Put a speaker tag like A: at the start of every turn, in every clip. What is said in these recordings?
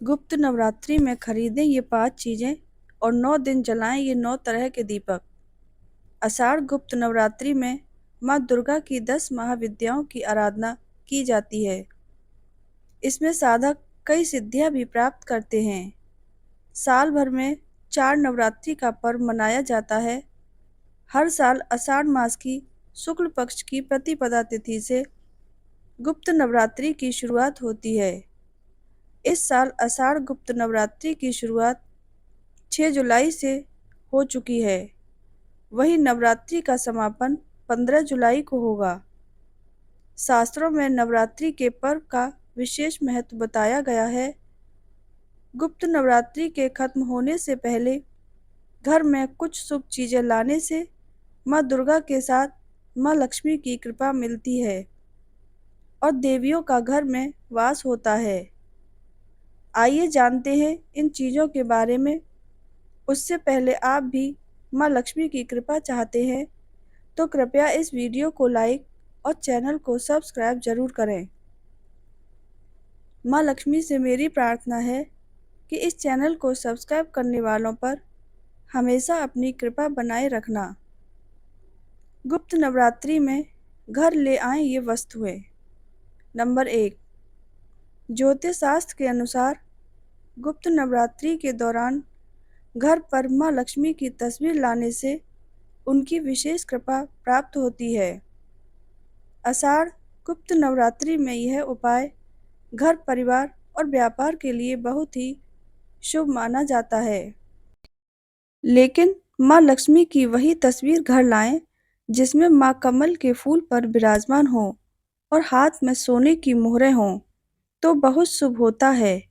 A: गुप्त नवरात्रि में खरीदें ये 5 चीजें और 9 दिन जलाएं ये 9 तरह के दीपक। आषाढ़ गुप्त नवरात्रि में माँ दुर्गा की 10 महाविद्याओं की आराधना की जाती है। इसमें साधक कई सिद्धियां भी प्राप्त करते हैं। साल भर में 4 नवरात्रि का पर्व मनाया जाता है। हर साल आषाढ़ मास की शुक्ल पक्ष की प्रतिपदा तिथि से गुप्त नवरात्रि की शुरुआत होती है। इस साल आषाढ़ गुप्त नवरात्रि की शुरुआत 6 जुलाई से हो चुकी है। वहीं नवरात्रि का समापन 15 जुलाई को होगा। शास्त्रों में नवरात्रि के पर्व का विशेष महत्व बताया गया है। गुप्त नवरात्रि के खत्म होने से पहले घर में कुछ शुभ चीजें लाने से माँ दुर्गा के साथ माँ लक्ष्मी की कृपा मिलती है और देवियों का घर में वास होता है। आइए जानते हैं इन चीजों के बारे में। उससे पहले आप भी माँ लक्ष्मी की कृपा चाहते हैं तो कृपया इस वीडियो को लाइक और चैनल को सब्सक्राइब जरूर करें। माँ लक्ष्मी से मेरी प्रार्थना है कि इस चैनल को सब्सक्राइब करने वालों पर हमेशा अपनी कृपा बनाए रखना। गुप्त नवरात्रि में घर ले आएं ये वस्तुएं। नंबर 1, ज्योतिष शास्त्र के अनुसार गुप्त नवरात्रि के दौरान घर पर माँ लक्ष्मी की तस्वीर लाने से उनकी विशेष कृपा प्राप्त होती है। आषाढ़ गुप्त नवरात्रि में यह उपाय घर, परिवार और व्यापार के लिए बहुत ही शुभ माना जाता है। लेकिन माँ लक्ष्मी की वही तस्वीर घर लाएं जिसमें माँ कमल के फूल पर विराजमान हो और हाथ में सोने की मोहरें हों, तो बहुत शुभ होता है।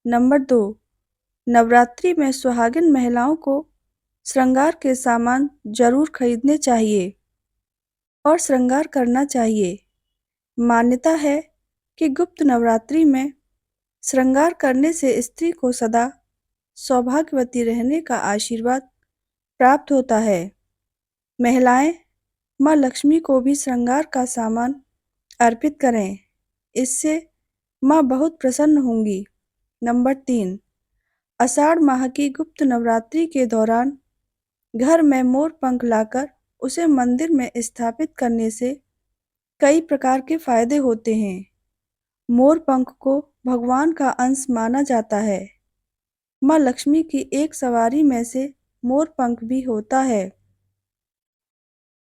A: नंबर 2, नवरात्रि में सुहागिन महिलाओं को श्रृंगार के सामान जरूर खरीदने चाहिए और श्रृंगार करना चाहिए। मान्यता है कि गुप्त नवरात्रि में श्रृंगार करने से स्त्री को सदा सौभाग्यवती रहने का आशीर्वाद प्राप्त होता है। महिलाएं माँ लक्ष्मी को भी श्रृंगार का सामान अर्पित करें, इससे माँ बहुत प्रसन्न होंगी। नंबर 3, आषाढ़ माह की गुप्त नवरात्रि के दौरान घर में मोर पंख लाकर उसे मंदिर में स्थापित करने से कई प्रकार के फायदे होते हैं। मोर पंख को भगवान का अंश माना जाता है। माँ लक्ष्मी की एक सवारी में से मोर पंख भी होता है।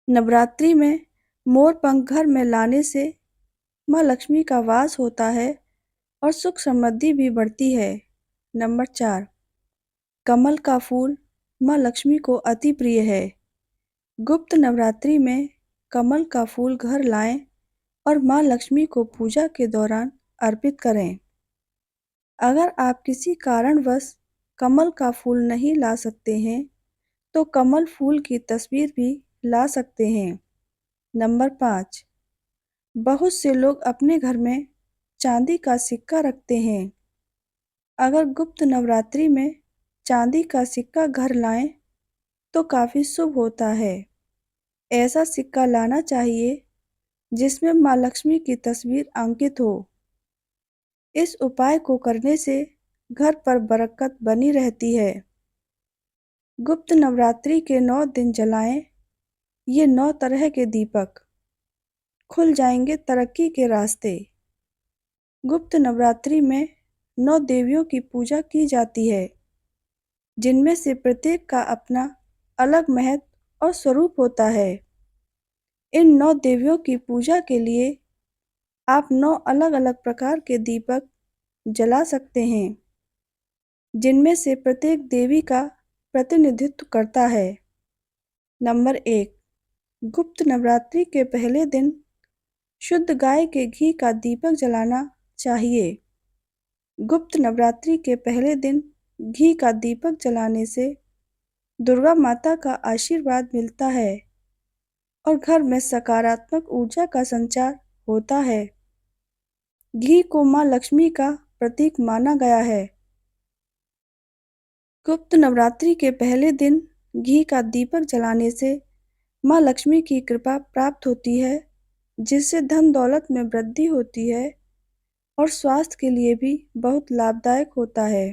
A: नवरात्रि में मोर पंख घर में लाने से माँ लक्ष्मी का वास होता है और सुख समृद्धि भी बढ़ती है। नंबर 4, कमल का फूल माँ लक्ष्मी को अति प्रिय है। गुप्त नवरात्रि में कमल का फूल घर लाएं और माँ लक्ष्मी को पूजा के दौरान अर्पित करें। अगर आप किसी कारणवश कमल का फूल नहीं ला सकते हैं तो कमल फूल की तस्वीर भी ला सकते हैं। नंबर 5, बहुत से लोग अपने घर में चांदी का सिक्का रखते हैं। अगर गुप्त नवरात्रि में चांदी का सिक्का घर लाएं तो काफ़ी शुभ होता है। ऐसा सिक्का लाना चाहिए जिसमें माँ लक्ष्मी की तस्वीर अंकित हो। इस उपाय को करने से घर पर बरकत बनी रहती है। गुप्त नवरात्रि के 9 दिन जलाएं ये 9 तरह के दीपक, खुल जाएंगे तरक्की के रास्ते। गुप्त नवरात्रि में 9 देवियों की पूजा की जाती है, जिनमें से प्रत्येक का अपना अलग महत्व और स्वरूप होता है। इन 9 देवियों की पूजा के लिए आप 9 अलग-अलग प्रकार के दीपक जला सकते हैं, जिनमें से प्रत्येक देवी का प्रतिनिधित्व करता है। नंबर 1, गुप्त नवरात्रि के पहले दिन शुद्ध गाय के घी का दीपक जलाना चाहिए। गुप्त नवरात्रि के पहले दिन घी का दीपक जलाने से दुर्गा माता का आशीर्वाद मिलता है और घर में सकारात्मक ऊर्जा का संचार होता है। घी को माँ लक्ष्मी का प्रतीक माना गया है। गुप्त नवरात्रि के पहले दिन घी का दीपक जलाने से माँ लक्ष्मी की कृपा प्राप्त होती है, जिससे धन दौलत में वृद्धि होती है और स्वास्थ्य के लिए भी बहुत लाभदायक होता है।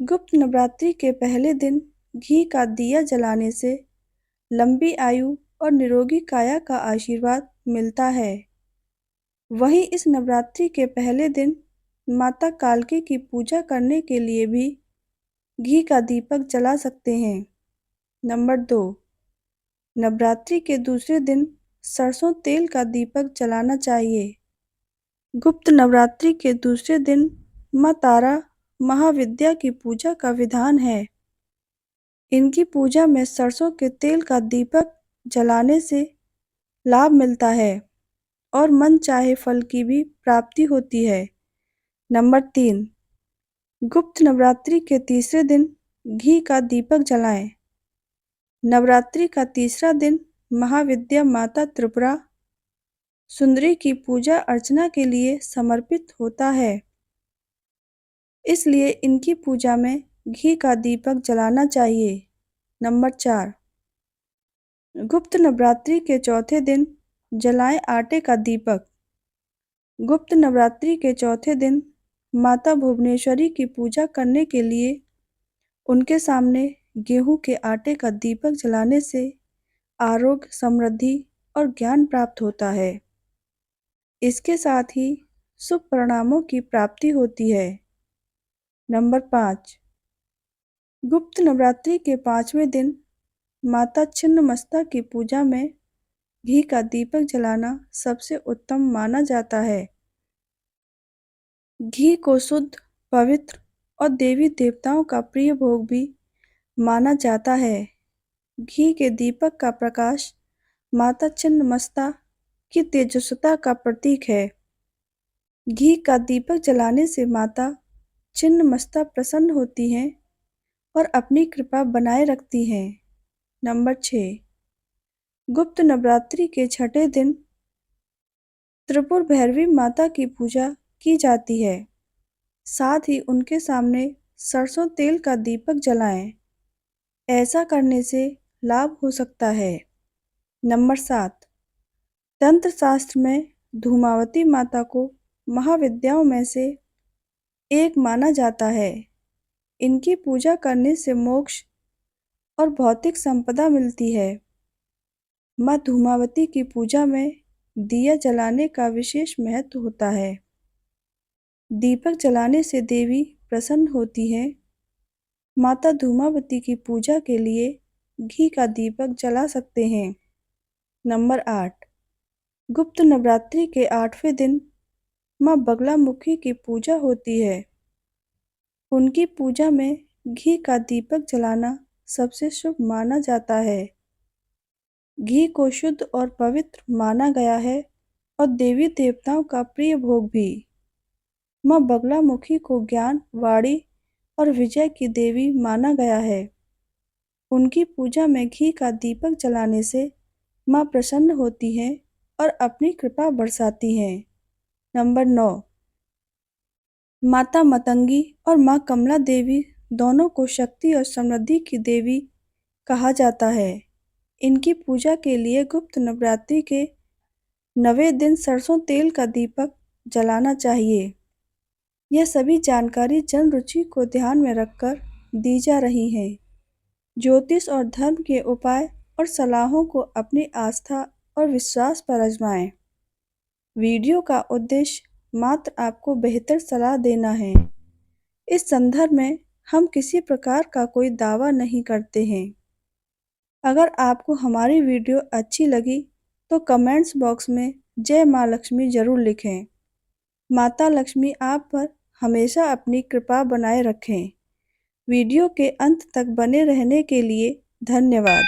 A: गुप्त नवरात्रि के पहले दिन घी का दिया जलाने से लंबी आयु और निरोगी काया का आशीर्वाद मिलता है। वहीं इस नवरात्रि के पहले दिन माता कालकी की पूजा करने के लिए भी घी का दीपक जला सकते हैं। नंबर 2, नवरात्रि के दूसरे दिन सरसों तेल का दीपक जलाना चाहिए। गुप्त नवरात्रि के दूसरे दिन माँ तारा महाविद्या की पूजा का विधान है। इनकी पूजा में सरसों के तेल का दीपक जलाने से लाभ मिलता है और मन चाहे फल की भी प्राप्ति होती है। नंबर 3, गुप्त नवरात्रि के तीसरे दिन घी का दीपक जलाएं। नवरात्रि का तीसरा दिन महाविद्या माता त्रिपुरा सुंदरी की पूजा अर्चना के लिए समर्पित होता है, इसलिए इनकी पूजा में घी का दीपक जलाना चाहिए। नंबर 4, गुप्त नवरात्रि के चौथे दिन जलाएं आटे का दीपक। गुप्त नवरात्रि के चौथे दिन माता भुवनेश्वरी की पूजा करने के लिए उनके सामने गेहूं के आटे का दीपक जलाने से आरोग्य, समृद्धि और ज्ञान प्राप्त होता है। इसके साथ ही शुभ परिणामों की प्राप्ति होती है। नंबर 5, गुप्त नवरात्रि के 5वें दिन माता छिन्नमस्ता की पूजा में घी का दीपक जलाना सबसे उत्तम माना जाता है। घी को शुद्ध, पवित्र और देवी देवताओं का प्रिय भोग भी माना जाता है। घी के दीपक का प्रकाश माता छिन्नमस्ता की तेजस्विता का प्रतीक है। घी का दीपक जलाने से माता छिन्नमस्ता प्रसन्न होती हैं और अपनी कृपा बनाए रखती हैं। नंबर 6, गुप्त नवरात्रि के छठे दिन त्रिपुर भैरवी माता की पूजा की जाती है। साथ ही उनके सामने सरसों तेल का दीपक जलाएं। ऐसा करने से लाभ हो सकता है। नंबर 7, तंत्र शास्त्र में धूमावती माता को महाविद्याओं में से एक माना जाता है। इनकी पूजा करने से मोक्ष और भौतिक संपदा मिलती है। माँ धूमावती की पूजा में दिया जलाने का विशेष महत्व होता है। दीपक जलाने से देवी प्रसन्न होती है। माता धूमावती की पूजा के लिए घी का दीपक जला सकते हैं। नंबर 8, गुप्त नवरात्रि के 8वें दिन माँ बगलामुखी की पूजा होती है। उनकी पूजा में घी का दीपक जलाना सबसे शुभ माना जाता है। घी को शुद्ध और पवित्र माना गया है और देवी देवताओं का प्रिय भोग भी। माँ बगलामुखी को ज्ञान, वाणी और विजय की देवी माना गया है। उनकी पूजा में घी का दीपक जलाने से माँ प्रसन्न होती हैं और अपनी कृपा बरसाती हैं। नंबर 9, माता मतंगी और माँ कमला देवी दोनों को शक्ति और समृद्धि की देवी कहा जाता है। इनकी पूजा के लिए गुप्त नवरात्रि के 9वें दिन सरसों तेल का दीपक जलाना चाहिए। यह सभी जानकारी जन रुचि को ध्यान में रखकर दी जा रही है। ज्योतिष और धर्म के उपाय और सलाहों को अपनी आस्था और विश्वास पर आजमाएं। वीडियो का उद्देश्य मात्र आपको बेहतर सलाह देना है। इस संदर्भ में हम किसी प्रकार का कोई दावा नहीं करते हैं। अगर आपको हमारी वीडियो अच्छी लगी तो कमेंट्स बॉक्स में जय माँ लक्ष्मी जरूर लिखें। माता लक्ष्मी आप पर हमेशा अपनी कृपा बनाए रखें। वीडियो के अंत तक बने रहने के लिए धन्यवाद।